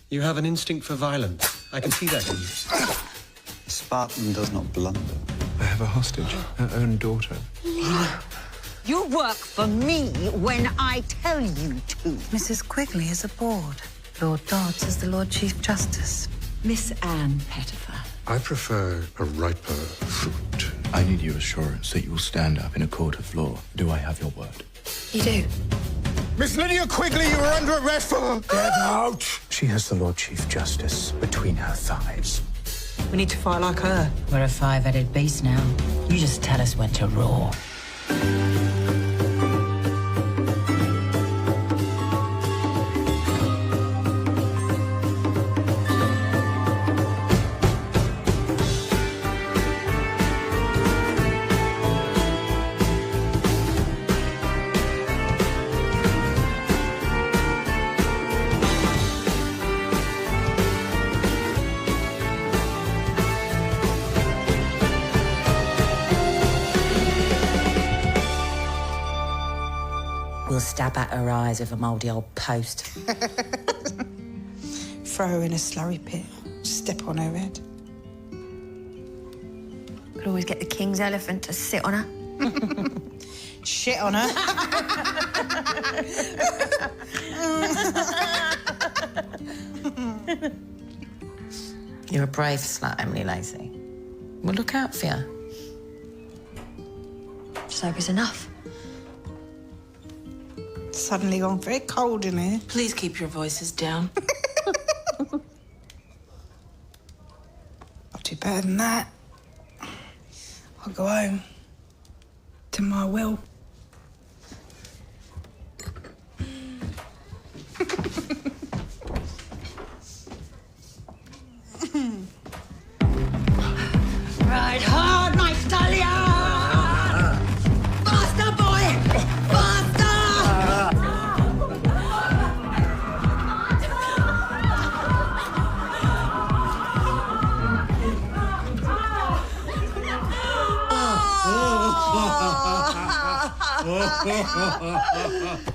You have an instinct for violence. I can see that in you. Spartan does not blunder. I have a hostage, her own daughter. You work for me when I tell you to. Mrs. Quigley is aboard. Lord Dodds is the Lord Chief Justice. Miss Anne Pettifer. I prefer a riper fruit. I need your assurance that you will stand up in a court of law. Do I have your word? You do. Miss Lydia Quigley, you are under arrest for... Get out! She has the Lord Chief Justice between her thighs. We need to fight like her. We're a five-headed beast now. You just tell us when to roar. We'll stab at her eyes with a mouldy old post. Throw her in a slurry pit. Step on her head. Could always get the king's elephant to sit on her. Shit on her. You're a brave slut, Emily Lacey. We'll look out for you. Just hope it's enough. Suddenly gone very cold in here. Please keep your voices down. I'll do better than that. I'll go home to my will. Ride hard, my stallion! Faster, boy! Faster!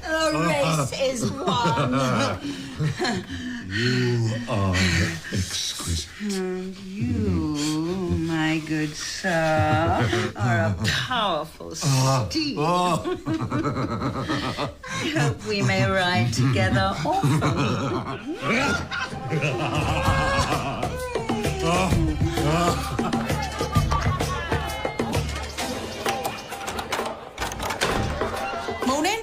The race is won. You are exquisite. You, my good sir, are a powerful steed. I hope we may ride together often. Morning.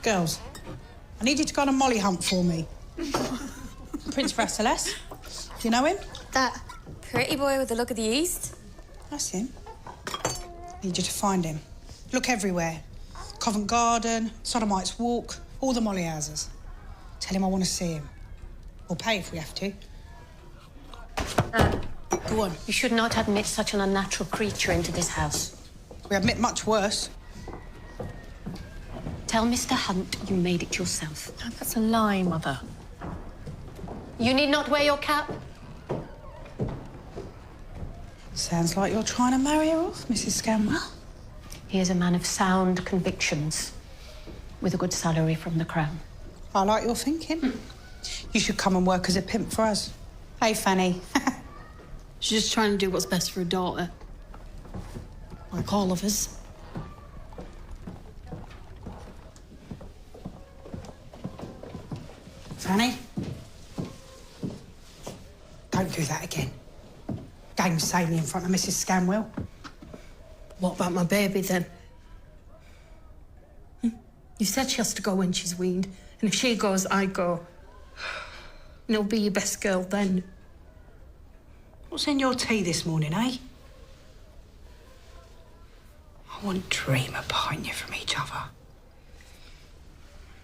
Girls, I need you to go on a molly hunt for me. Prince Brasiles. Do you know him? That pretty boy with the look of the East? That's him. Need you to find him. Look everywhere. Covent Garden, Sodomites Walk, all the molly houses. Tell him I want to see him. We'll pay if we have to. Go on. You should not admit such an unnatural creature into this house. We admit much worse. Tell Mr. Hunt you made it yourself. Oh, that's a lie, Mother. You need not wear your cap. Sounds like you're trying to marry her off, Mrs. Scanwell. He is a man of sound convictions, with a good salary from the Crown. I like your thinking. You should come and work as a pimp for us. Hey, Fanny. She's just trying to do what's best for her daughter. Like all of us. Fanny? Don't do that again. Game sailing in front of Mrs. Scanwell. What about my baby, then? You said she has to go when she's weaned. And if she goes, I go. And it'll be your best girl then. What's in your tea this morning, eh? I wouldn't dream of parting you from each other.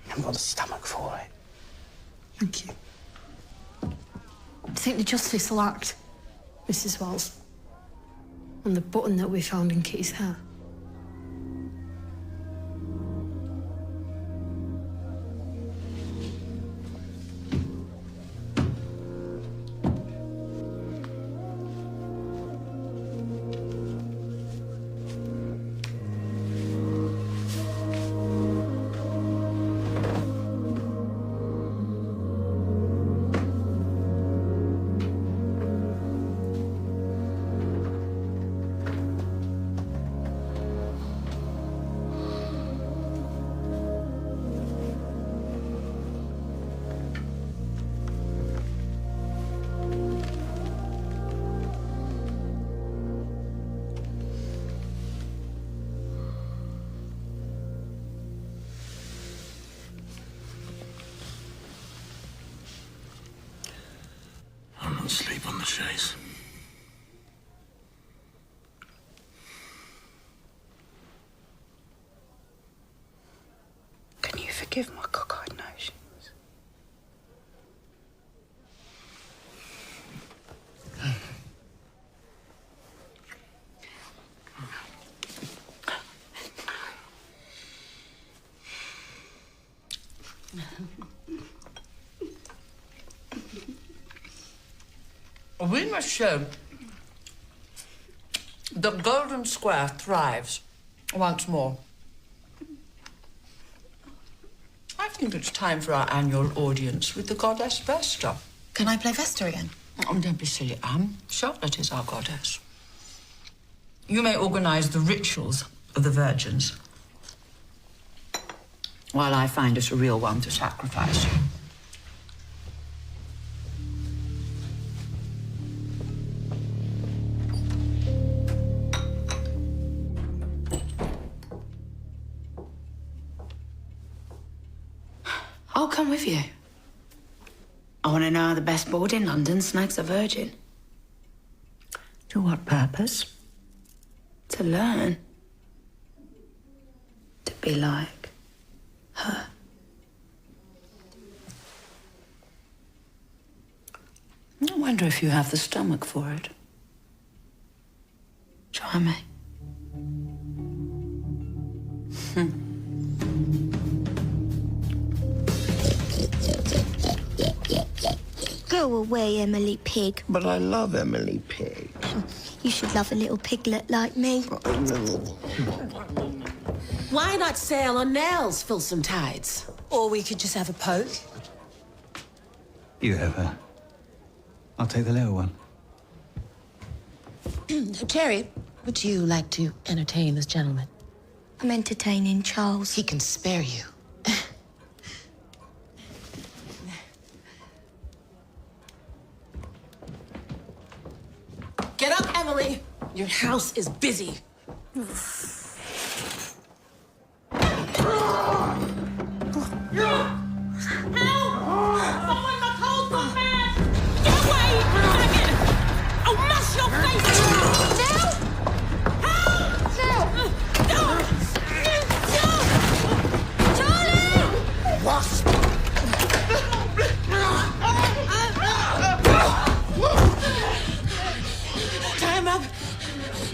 I haven't got the stomach for it. Thank you. I think the justice will act, Mrs. Wells, on the button that we found in Kitty's hair. Can't sleep on the chase. Can you forgive my cockeyed notions? We must show the Golden Square thrives once more. I think it's time for our annual audience with the goddess Vesta. Can I play Vesta again? Oh, don't be silly, Anne. Charlotte is our goddess. You may organize the rituals of the virgins, while I find us a real one to sacrifice. I'll come with you. I want to know how the best board in London snags a virgin. To what purpose? To learn. To be like her. I wonder if you have the stomach for it. Try me. Go away, Emily Pig. But I love Emily Pig. You should love a little piglet like me. Why not sail on Nell's fulsome tides? Or we could just have a poke. You have her. I'll take the little one. Terry, would you like to entertain this gentleman? I'm entertaining Charles. He can spare you. Get up, Emily. Your house is busy.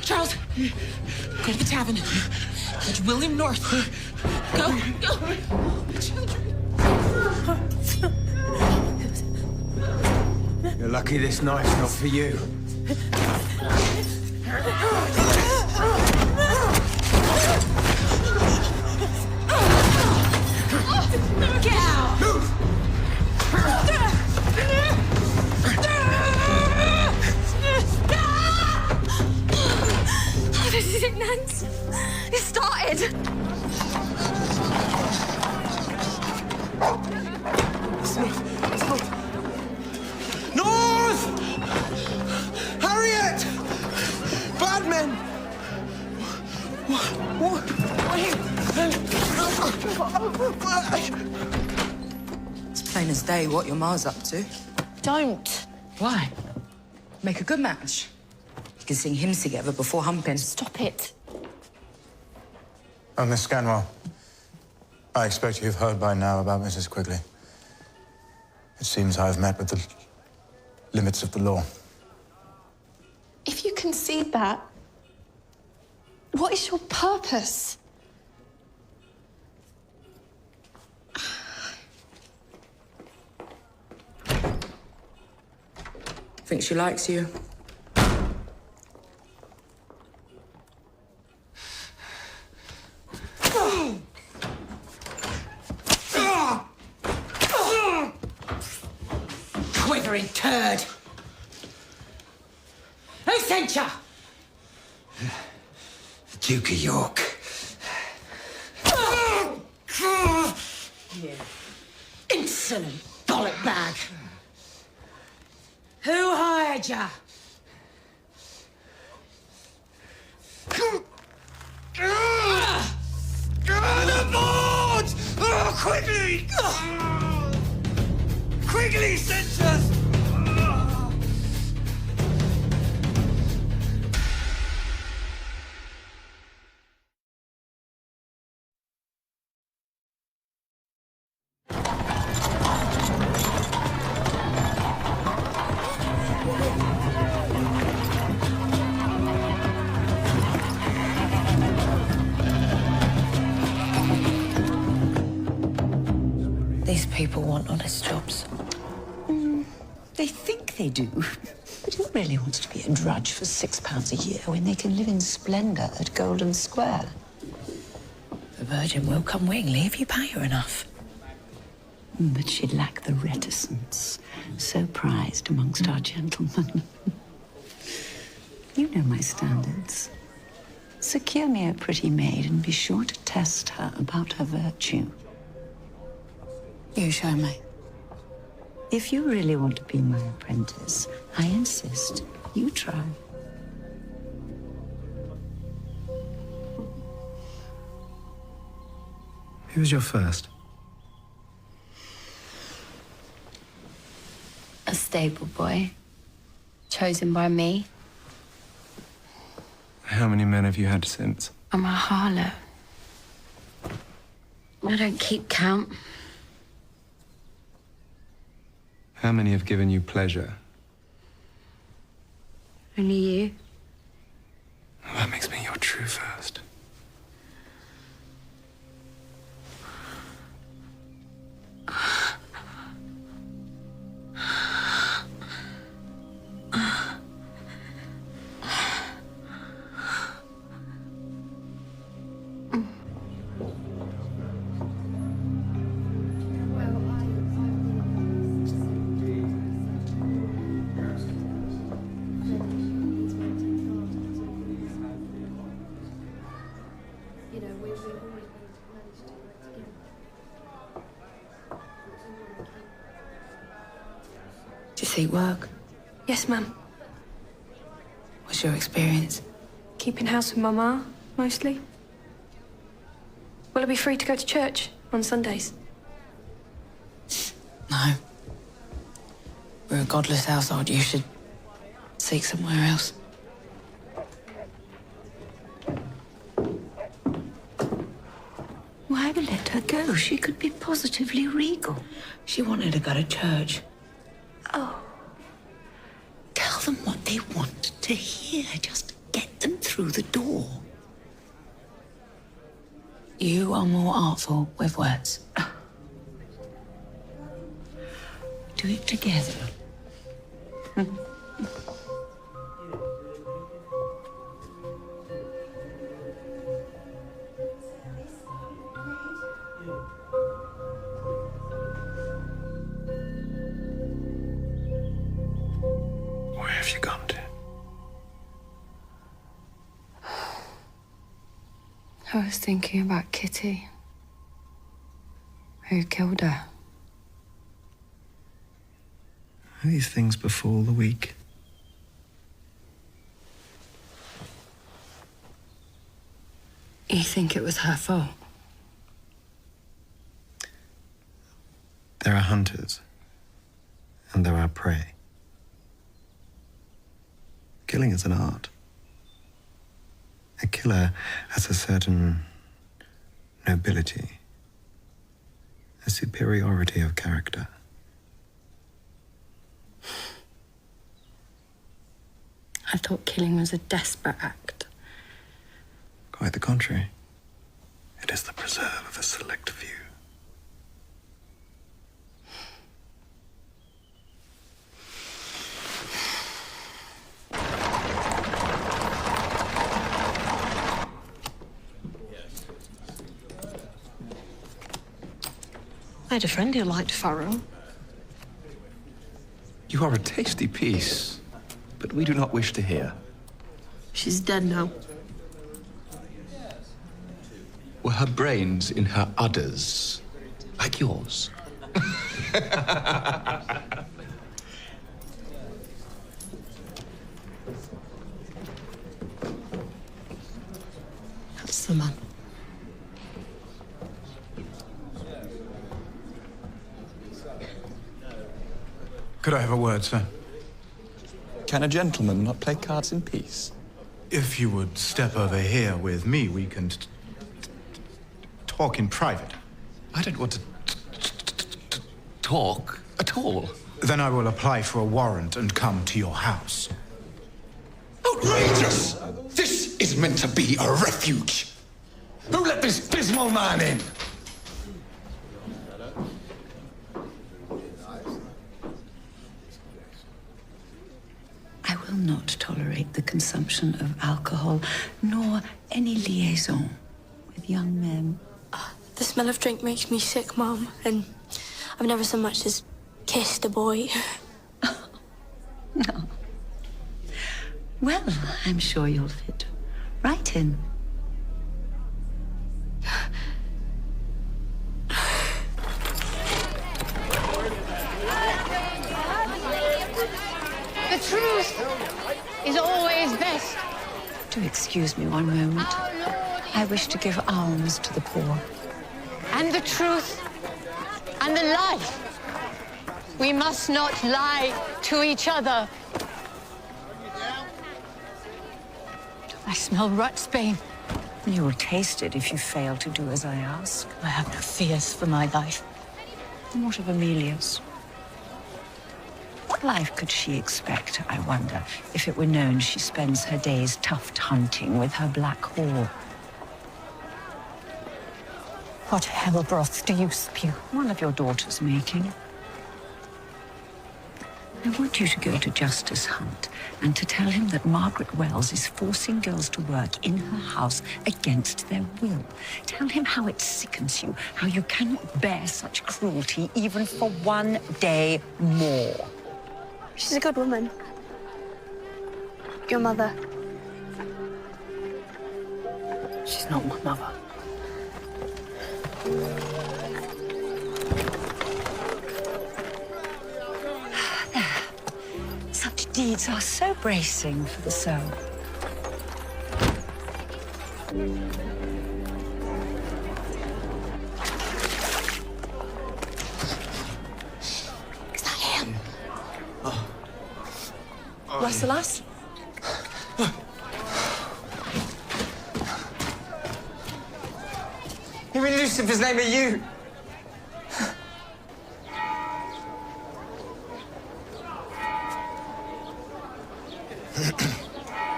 Charles, go to the tavern. Fetch William North. Go, go. You're lucky this night's not for you. Get out! Move! Oh, this is it, Nance. It started. North! Harriet! Bad men! It's plain as day what your ma's up to. Don't. Why? Make a good match. You can sing hymns together before humping. Stop it. Oh, Miss Scanwell, I expect you've heard by now about Mrs. Quigley. It seems I have met with the limits of the law. If you concede that, what is your purpose? Think she likes you. Quivering turd! Who sent you? Duke of York. You insolent bollock bag. Who hired you? The board! Oh, Quigley! Quigley sent us! These people want honest jobs. They think they do. But who really wants to be a drudge for £6 a year when they can live in splendour at Golden Square? The Virgin will come willingly if you pay her enough. But she'd lack the reticence so prized amongst our gentlemen. You know my standards. Secure me a pretty maid and be sure to test her about her virtue. You show me. If you really want to be my apprentice, I insist you try. Who was your first? A stable boy. Chosen by me. How many men have you had since? I'm a harlot. I don't keep count. How many have given you pleasure? Only you. Well, that makes me your true first. Do you seek work? Yes, ma'am. What's your experience? Keeping house with my ma, mostly. Will I be free to go to church on Sundays? No. We're a godless household. You should seek somewhere else. Why let her go? She could be positively regal. She wanted to go to church. Oh. Tell them what they want to hear. Just get them through the door. You are more artful with words. Do it together. Where have you gone to? I was thinking about Kitty. Who killed her? These things befall the weak. You think it was her fault? There are hunters, and there are prey. Killing is an art. A killer has a certain nobility, a superiority of character. I thought killing was a desperate act. Quite the contrary. It is the preserve of a select few. I had a friend who liked farro. You are a tasty piece, but we do not wish to hear. She's dead now. Were her brains in her udders, like yours? That's the man. Could I have a word, sir? Can a gentleman not play cards in peace? If you would step over here with me, we can talk in private. I don't want to talk at all. Then I will apply for a warrant and come to your house. Outrageous! This is meant to be a refuge. Who let this dismal man in? not tolerate the consumption of alcohol, nor any liaison with young men. The smell of drink makes me sick, Mum, and I've never so much as kissed a boy. No. Well, I'm sure you'll fit right in. The truth is always best. Do excuse me one moment. I wish to give alms to the poor. And the truth and the life. We must not lie to each other. I smell Rutsbane. You will taste it if you fail to do as I ask. I have no fears for my life. And what of Amelia's? What life could she expect, I wonder, if it were known she spends her days tuft hunting with her black whore? What hell broth do you spew? One of your daughters making. I want you to go to Justice Hunt and to tell him that Margaret Wells is forcing girls to work in her house against their will. Tell him how it sickens you, how you cannot bear such cruelty even for one day more. She's a good woman. Your mother. She's not my mother. Such deeds are so bracing for the soul. Is that him? What's the last? Who in Lucifer's name are you?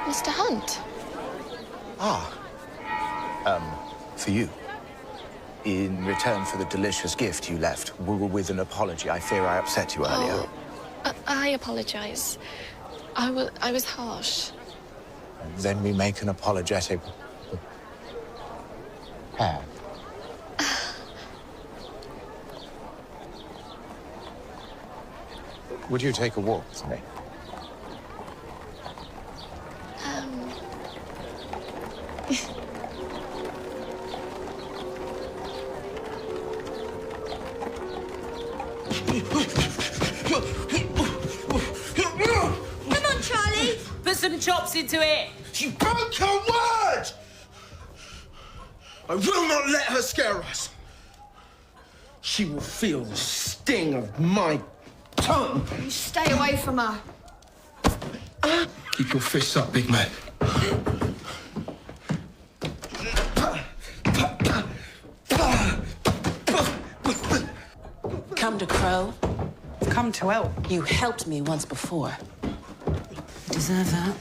Mr. Hunt? For you. In return for the delicious gift you left, with an apology. I fear I upset you earlier. I apologise. I was harsh. Then we make an apologetic pair. Would you take a walk with me? Come on, Charlie. Put some chops into it. She broke her word! I will not let her scare us. She will feel the sting of my tongue. You stay away from her. Keep your fists up, big man. Come to Crow. Come to help. You helped me once before. You deserve that.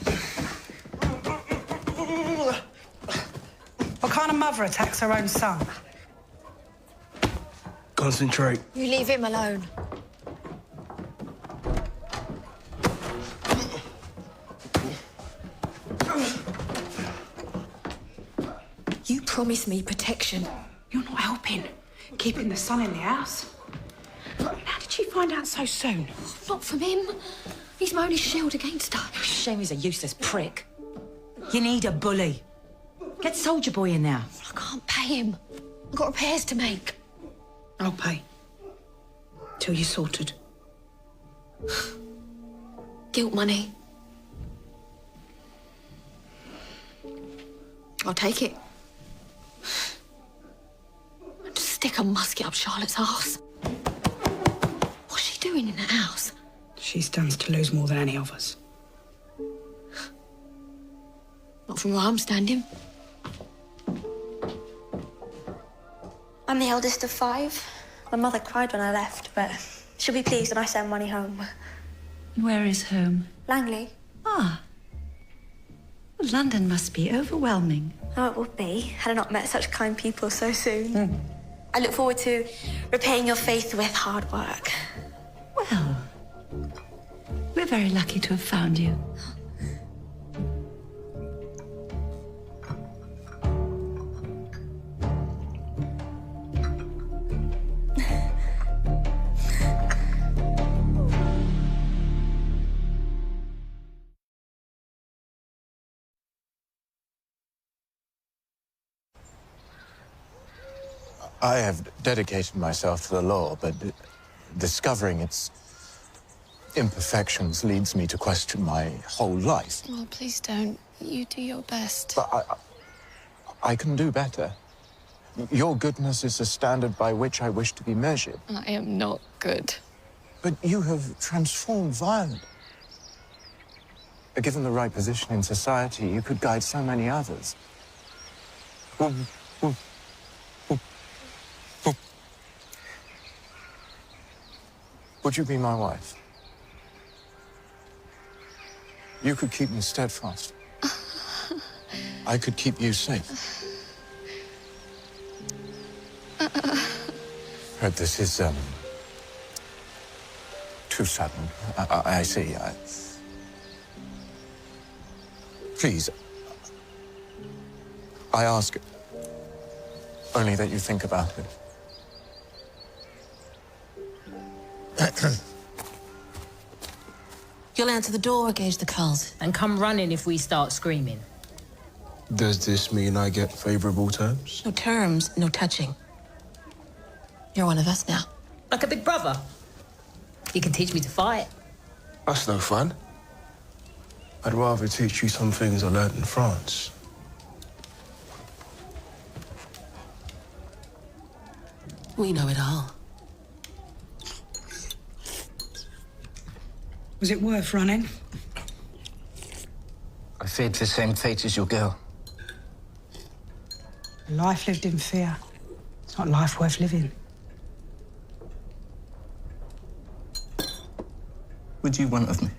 What kind of mother attacks her own son? Concentrate. You leave him alone. You promised me protection. You're not helping. Keeping the son in the house. How did she find out so soon? Not from him. He's my only shield against her. Shame he's a useless prick. You need a bully. Get Soldier Boy in there. I can't pay him. I've got repairs to make. I'll pay. Till you're sorted. Guilt money. I'll take it. Just stick a musket up Charlotte's arse. What's she doing in the house? She stands to lose more than any of us. Not from where I'm standing. I'm the eldest of 5. My mother cried when I left, but she'll be pleased when I send money home. Where is home? Langley. Ah. Well, London must be overwhelming. Oh, it would be, had I not met such kind people so soon. I look forward to repaying your faith with hard work. Well, we're very lucky to have found you. I have dedicated myself to the law, but discovering its imperfections leads me to question my whole life. Oh, please don't. You do your best. But I can do better. Your goodness is the standard by which I wish to be measured. I am not good. But you have transformed Violet. Given the right position in society, you could guide so many others. Would you be my wife? You could keep me steadfast. I could keep you safe. But this is, too sudden. I see. Please, I ask only that you think about it. You'll answer the door or gauge the culls. And come running if we start screaming. Does this mean I get favorable terms? No terms, no touching. You're one of us now. Like a big brother. You can teach me to fight. That's no fun. I'd rather teach you some things I learned in France. We know it all. Was it worth running? I feared the same fate as your girl. A life lived in fear. It's not life worth living. What do you want of me?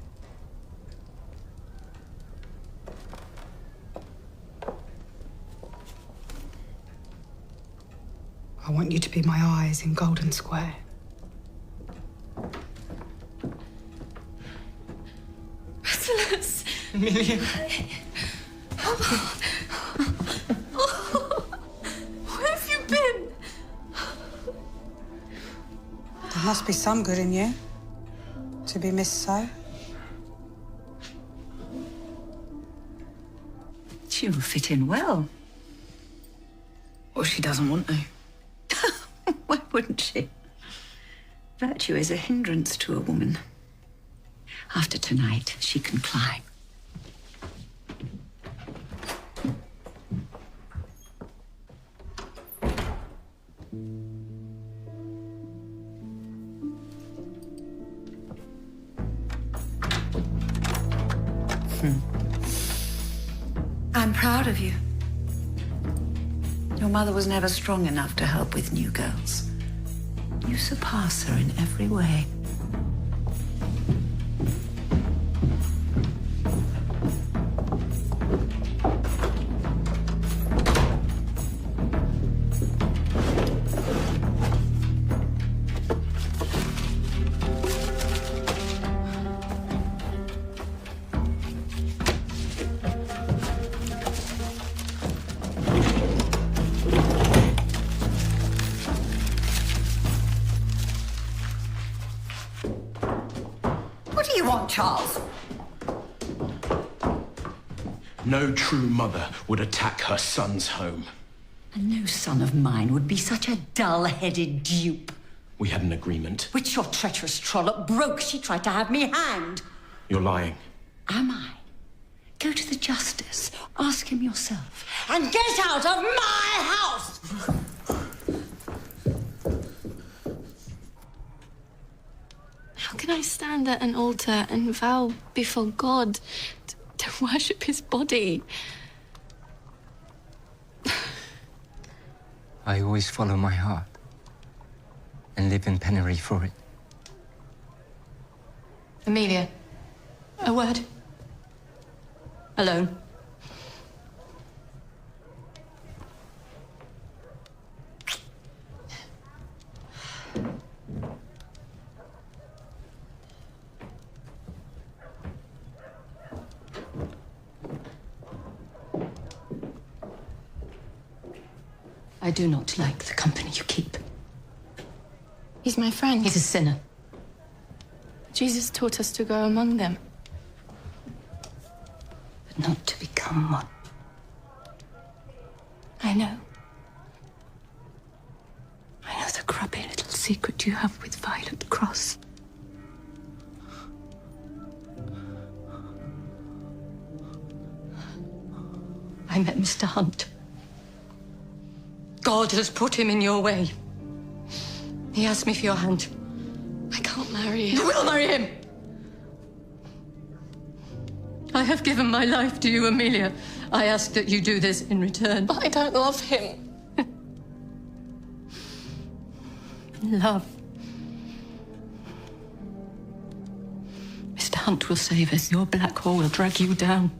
I want you to be my eyes in Golden Square. Restless. Amelia. Where have you been? There must be some good in you to be missed so. She'll fit in well. Or she doesn't want to. Why wouldn't she? Virtue is a hindrance to a woman. After tonight, she can climb. I'm proud of you. Your mother was never strong enough to help with new girls. You surpass her in every way. What do you want, Charles? No true mother would attack her son's home. And no son of mine would be such a dull-headed dupe. We had an agreement. Which your treacherous trollop broke. She tried to have me hanged. You're lying. Am I? Go to the justice. Ask him yourself. And get out of my house! How can I stand at an altar and vow before God to worship his body? I always follow my heart and live in penury for it. Amelia, a word. Alone. I do not like the company you keep. He's my friend. He's a sinner. Jesus taught us to go among them. But not to become one. I know. scrubby little secret you have with Violet Cross? I met Mr. Hunt. God has put him in your way. He asked me for your hand. I can't marry him. You will marry him! I have given my life to you, Amelia. I ask that you do this in return. But I don't love him. Love. Mr. Hunt will save us. Your black hole will drag you down.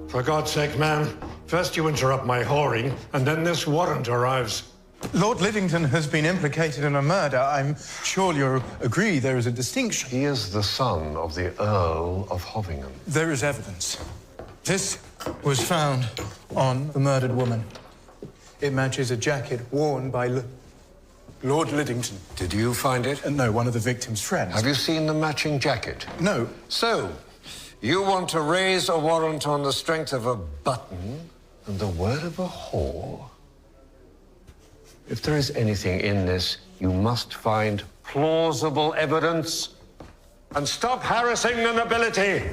For God's sake, man, first you interrupt my whoring, and then this warrant arrives. Lord Liddington has been implicated in a murder. I'm sure you'll agree there is a distinction. He is the son of the Earl of Hovingham. There is evidence. This was found on the murdered woman. It matches a jacket worn by Lord Liddington. Did you find it? No, one of the victim's friends. Have you seen the matching jacket? No. So, you want to raise a warrant on the strength of a button and the word of a whore? If there is anything in this, you must find plausible evidence and stop harassing the nobility.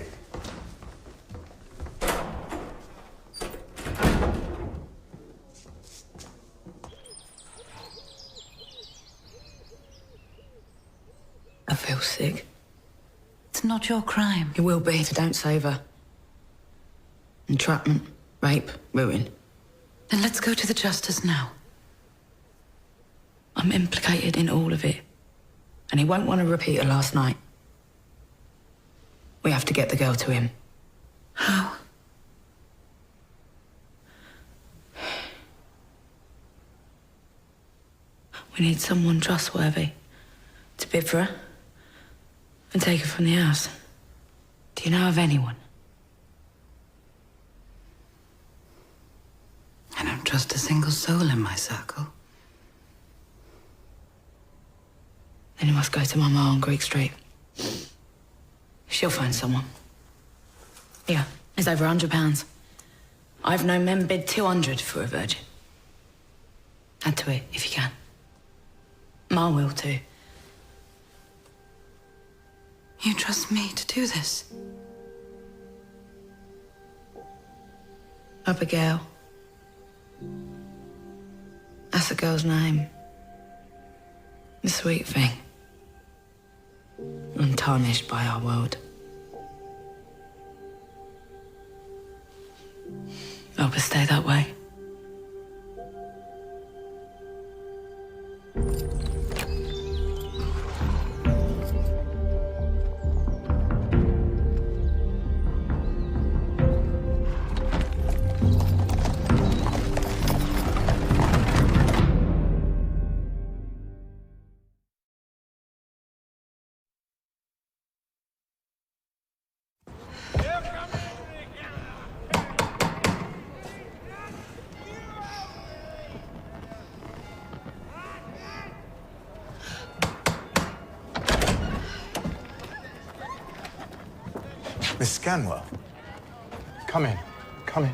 I feel sick. It's not your crime. It will be if I don't save her. Entrapment, rape, ruin. Then let's go to the Justice now. I'm implicated in all of it. And he won't want to repeat it last night. We have to get the girl to him. How? We need someone trustworthy to bid for her and take her from the house. Do you know of anyone? I don't trust a single soul in my circle. Then you must go to Mama on Greek Street. She'll find someone. Yeah, it's over £100. I've known men bid 200 for a virgin. Add to it if you can. Ma will too. You trust me to do this? Abigail. That's the girl's name. The sweet thing. Untarnished by our world. I hope it stay that way. Miss Scanwell, come in. Come in.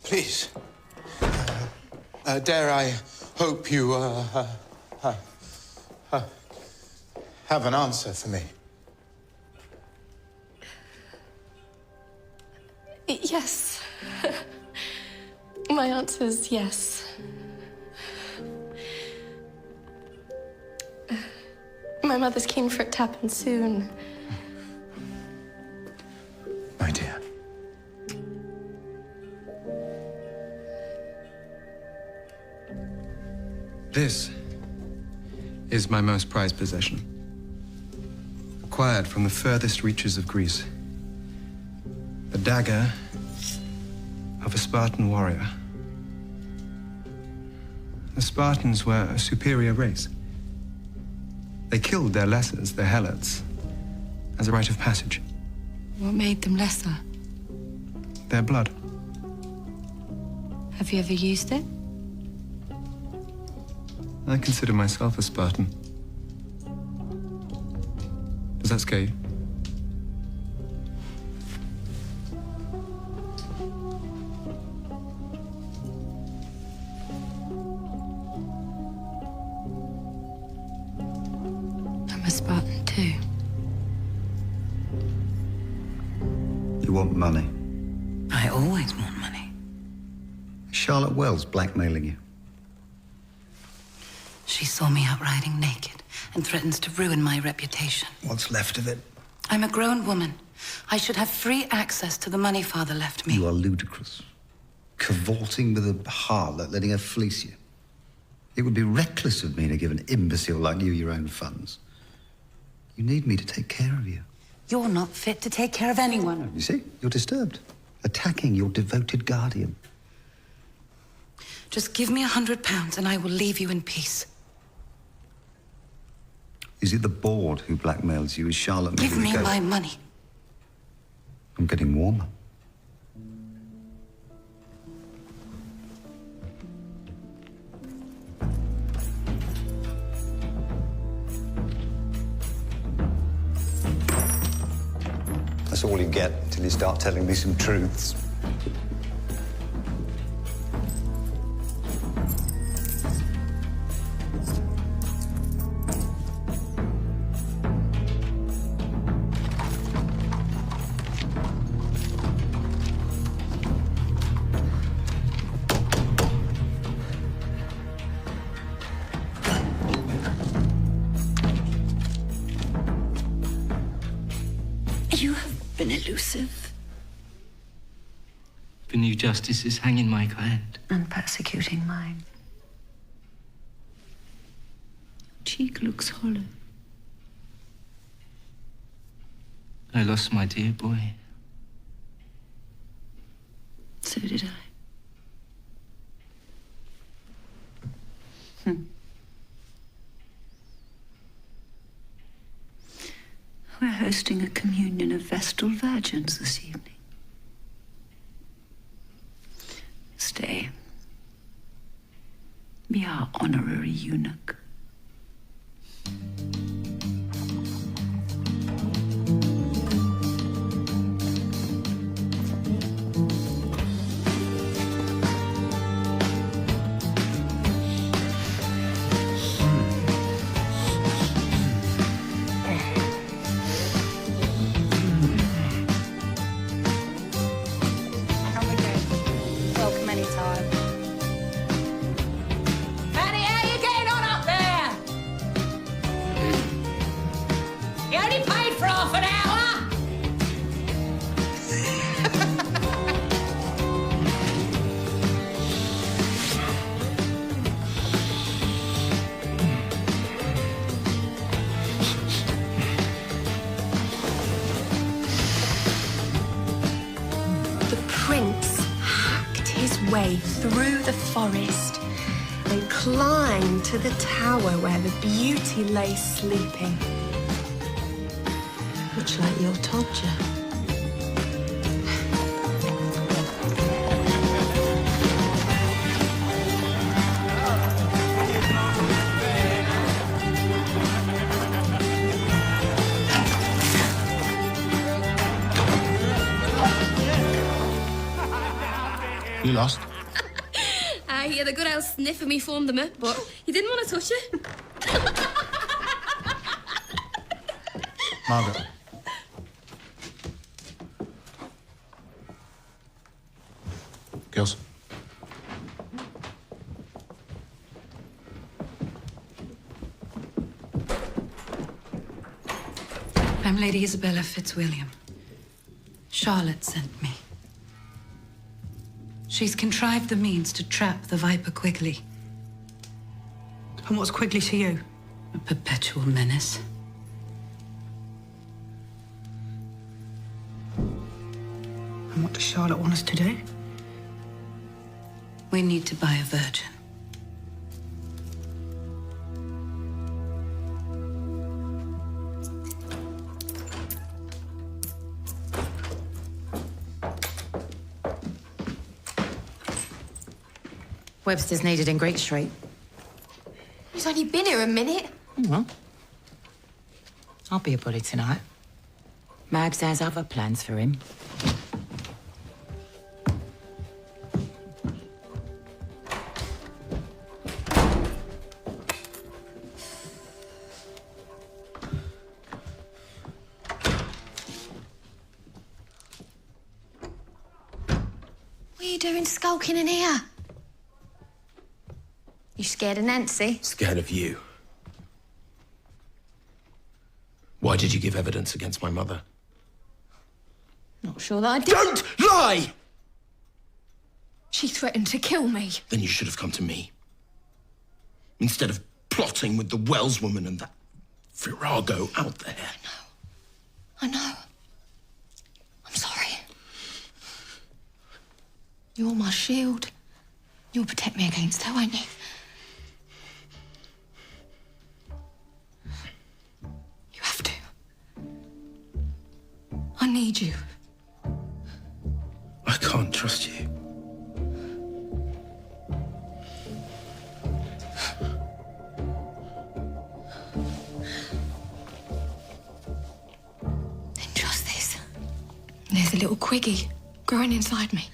Please. Dare I hope you have an answer for me? Yes. My answer is yes. My mother's keen for it to happen soon. My dear. This is my most prized possession. Acquired from the furthest reaches of Greece. The dagger of a Spartan warrior. The Spartans were a superior race. They killed their lessers, the Harlots, as a rite of passage. What made them lesser? Their blood. Have you ever used it? I consider myself a Spartan. Does that scare you? a Spartan too. You want money? I always want money. Charlotte Wells blackmailing you. She saw me out riding naked and threatens to ruin my reputation. What's left of it? I'm a grown woman. I should have free access to the money Father left me. You are ludicrous. Cavorting with a harlot, letting her fleece you. It would be reckless of me to give an imbecile like you your own funds. You need me to take care of you. You're not fit to take care of anyone. You see, you're disturbed. Attacking your devoted guardian. Just give me £100 and I will leave you in peace. Is it the board who blackmails you? Is Charlotte... Give me my money. I'm getting warmer. That's all you get until you start telling me some truths. You have been elusive. The new justice is hanging my client. And persecuting mine. Cheek looks hollow. I lost my dear boy. So did I. We're hosting a communion of Vestal virgins this evening. Stay. Be our honorary eunuch. Welcome anytime. Fanny, how you getting on up there? You only paid for half an hour. The prince hacked his way through the forest and climbed to the tower where the beauty lay sleeping. Much like your Todger. You lost? Yeah, the good old sniff of me formed them up, but you didn't want to touch it. Margaret. Girls. I'm Lady Isabella Fitzwilliam. Charlotte sent me. She's contrived the means to trap the Viper Quigley. And what's Quigley to you? A perpetual menace. And what does Charlotte want us to do? We need to buy a virgin. Webster's needed in Greek Street. He's only been here a minute. Well, I'll be a bully tonight. Mags has other plans for him. you doing skulking in here? You scared of Nancy? Scared of you. Why did you give evidence against my mother? Not sure that I did. Don't lie! She threatened to kill me. Then you should have come to me. Instead of plotting with the Wells woman and that virago out there. I know. I'm sorry. You're my shield. You'll protect me against her, won't you? You have to. I need you. I can't trust you. Then trust this. There's a little Quiggy growing inside me.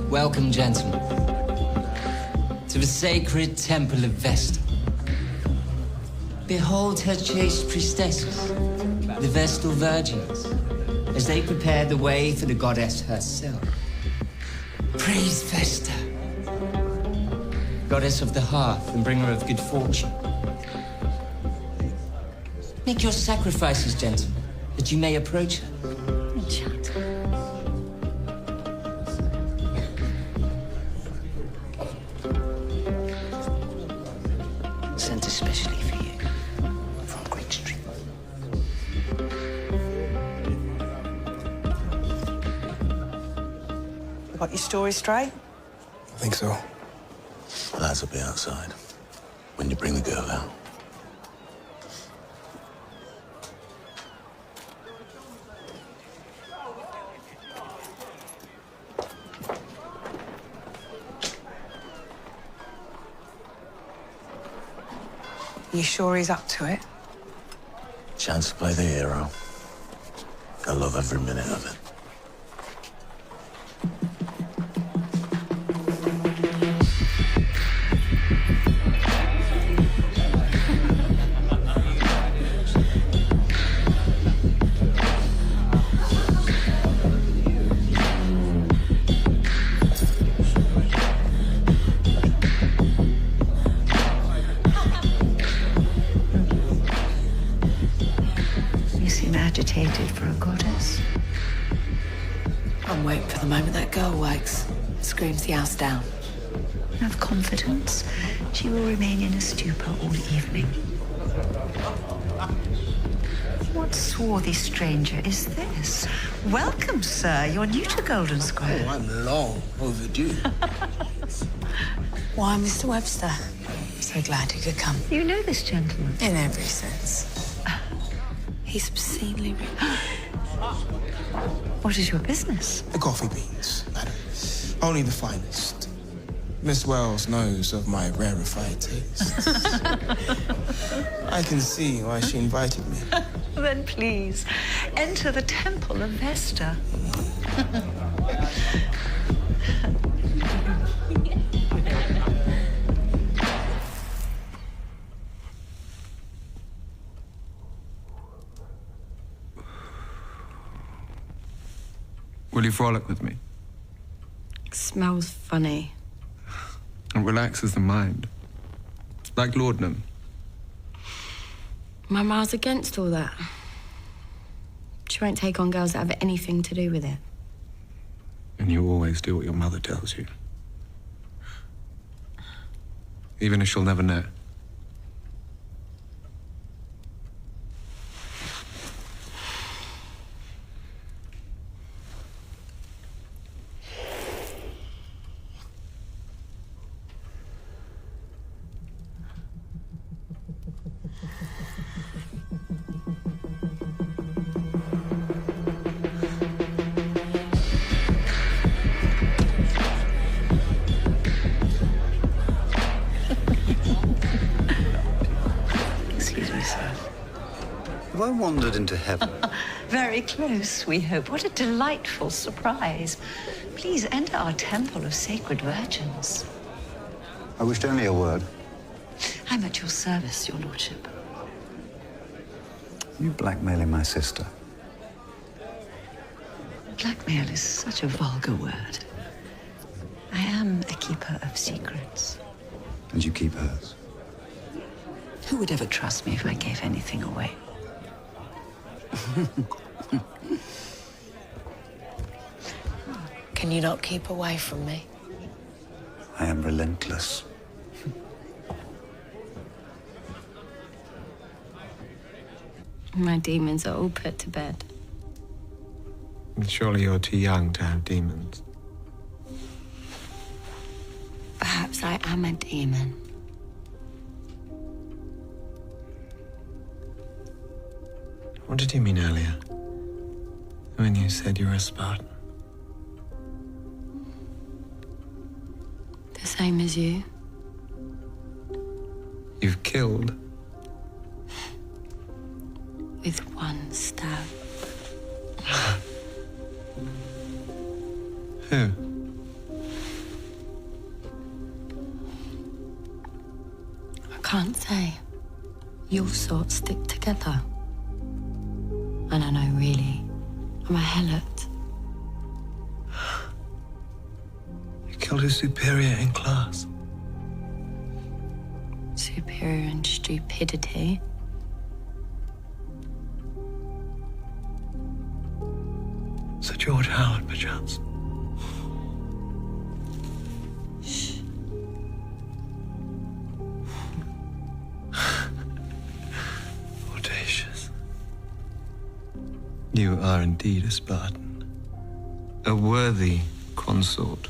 Welcome, gentlemen, to the sacred temple of Vesta. Behold her chaste priestesses, the Vestal virgins, as they prepare the way for the goddess herself. Praise Vesta, goddess of the hearth and bringer of good fortune. Make your sacrifices, gentlemen, that you may approach her. Sent especially for you from Greek Street. You got your story straight? I think so. Lads will be outside when you bring the girl out. You sure he's up to it? Chance to play the hero. I love every minute of it. You seem agitated for a goddess. I'm waiting for the moment that girl wakes, screams the house down. Have confidence. She will remain in a stupor all evening. What swarthy stranger is this? Welcome, sir. You're new to Golden Square. Oh, I'm long overdue. Why, Mr. Webster? So glad you could come. You know this gentleman? In every sense. He's obscenely rich. What is your business? The coffee beans, madam. Only the finest. Miss Wells knows of my rarefied tastes. I can see why she invited me. Then please, enter the temple of Vesta. Will you frolic with me? Smells funny. It relaxes the mind. Like laudanum. My ma's against all that. She won't take on girls that have anything to do with it. And you always do what your mother tells you. Even if she'll never know. Have I wandered into heaven? Very close, we hope. What a delightful surprise. Please enter our temple of sacred virgins. I wished only a word. I'm at your service, your lordship. You blackmailing my sister? Blackmail is such a vulgar word. I am a keeper of secrets. And you keep hers? Who would ever trust me if I gave anything away? Can you not keep away from me? I am relentless. My demons are all put to bed. Surely you're too young to have demons. Perhaps I am a demon. What did you mean earlier? When you said you were a Spartan? The same as you. You've killed? With one stab. Who? I can't say. Your sort stick together. And I know, really, I'm a Harlot. You killed a superior in class. Superior in stupidity. Sir George Howard, perchance. Shh. Audacious. You are indeed a Spartan. A worthy consort.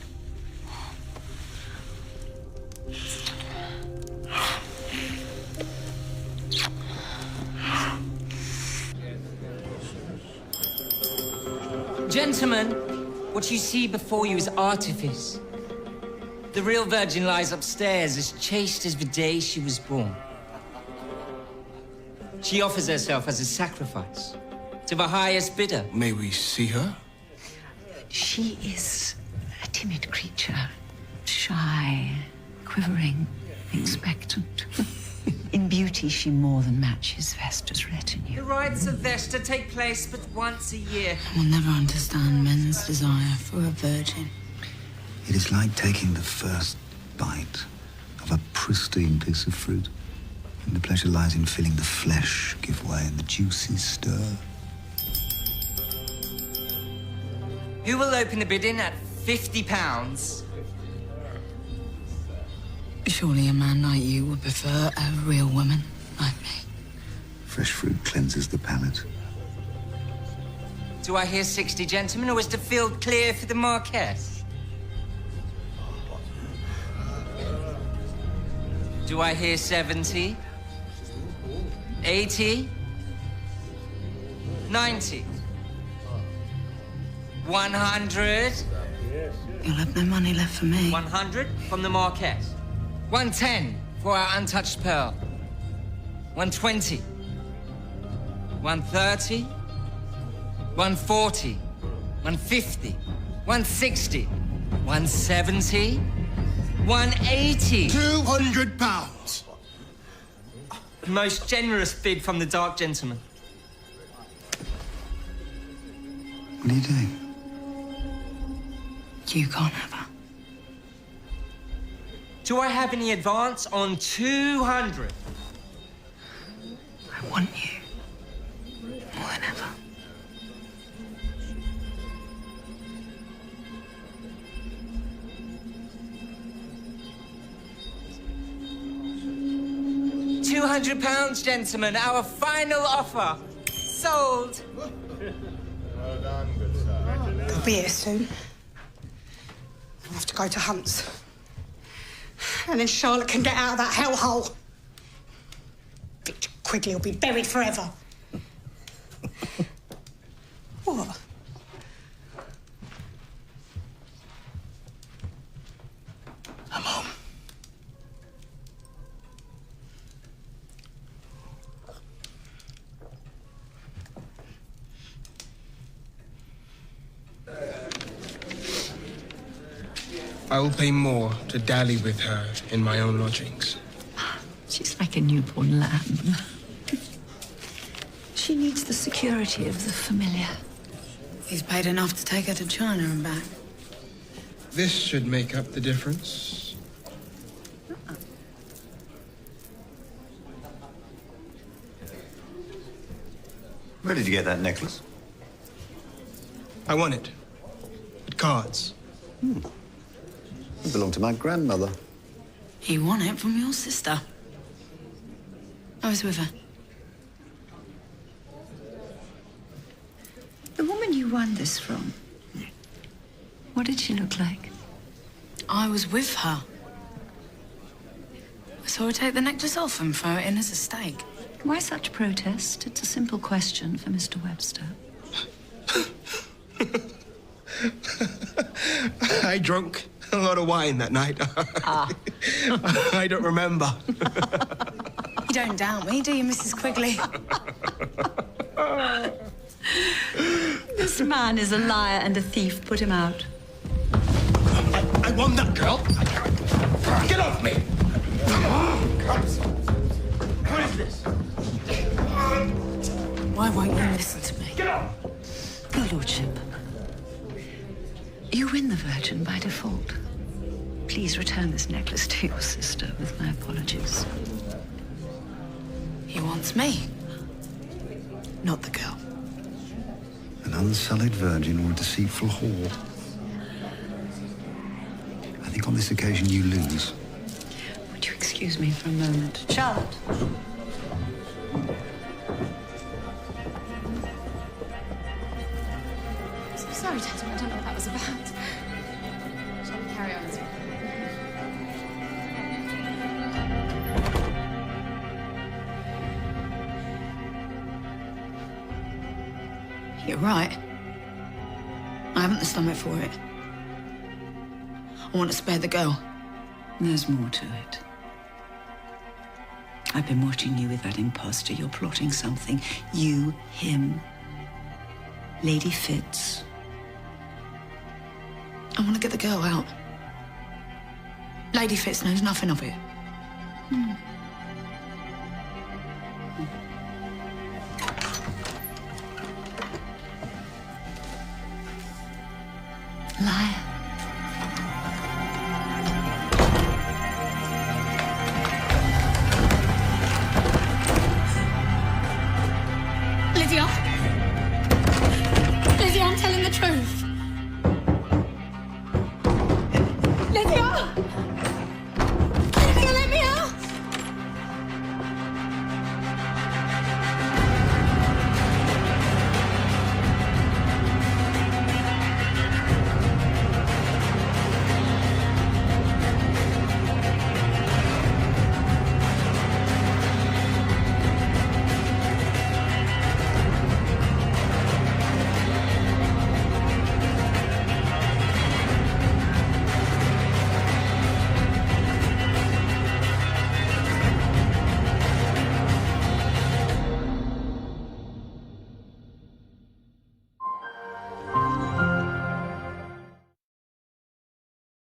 Gentlemen, what you see before you is artifice. The real virgin lies upstairs, as chaste as the day she was born. She offers herself as a sacrifice to the highest bidder. May we see her? She is a timid creature, shy, quivering, expectant. In beauty, she more than matches Vesta's retinue. The rites of Vesta take place but once a year. I will never understand men's desire for a virgin. It is like taking the first bite of a pristine piece of fruit. And the pleasure lies in feeling the flesh give way and the juices stir. Who will open the bidding at £50? Surely a man like you would prefer a real woman like me. Fresh fruit cleanses the palate. Do I hear 60, gentlemen, or is the field clear for the Marquess? Do I hear 70? 80? 90? 100? You'll have no money left for me. 100 from the Marquess. 110 for our untouched pearl. 120. 130. 140. 150. 160. 170. 180. £200. Most generous bid from the dark gentleman. What are you doing? You can't have her. Do I have any advance on 200? I want you more than ever. £200, gentlemen, our final offer. Sold. Well done, good sir. They'll be here soon. I'll have to go to Hunt's. And then Charlotte can get out of that hellhole. Victor Quigley will be buried forever. What? I'm home. I will pay more to dally with her in my own lodgings. She's like a newborn lamb. She needs the security of the familiar. He's paid enough to take her to China and back. This should make up the difference. Where did you get that necklace? I won it. At cards. It belonged to my grandmother. He won it from your sister. I was with her. The woman you won this from, what did she look like? I was with her. I saw her take the necklace off and throw it in as a stake. Why such protest? It's a simple question for Mr. Webster. I drank a lot of wine that night. I don't remember. You don't doubt me, do you, Mrs. Quigley? This man is a liar and a thief. Put him out. I won that girl. Get off me! What is this? Why won't you listen to me? Get off! Your Lordship, you win the Virgin by default. Please return this necklace to your sister with my apologies. He wants me, not the girl. An unsullied virgin or a deceitful whore. I think on this occasion you lose. Would you excuse me for a moment? Charlotte. So sorry, gentlemen, I don't know what that was about. Shall we carry on as well? You're right. I haven't the stomach for it. I want to spare the girl. There's more to it. I've been watching you with that imposter. You're plotting something. You, him, Lady Fitz. I want to get the girl out. Lady Fitz knows nothing of it.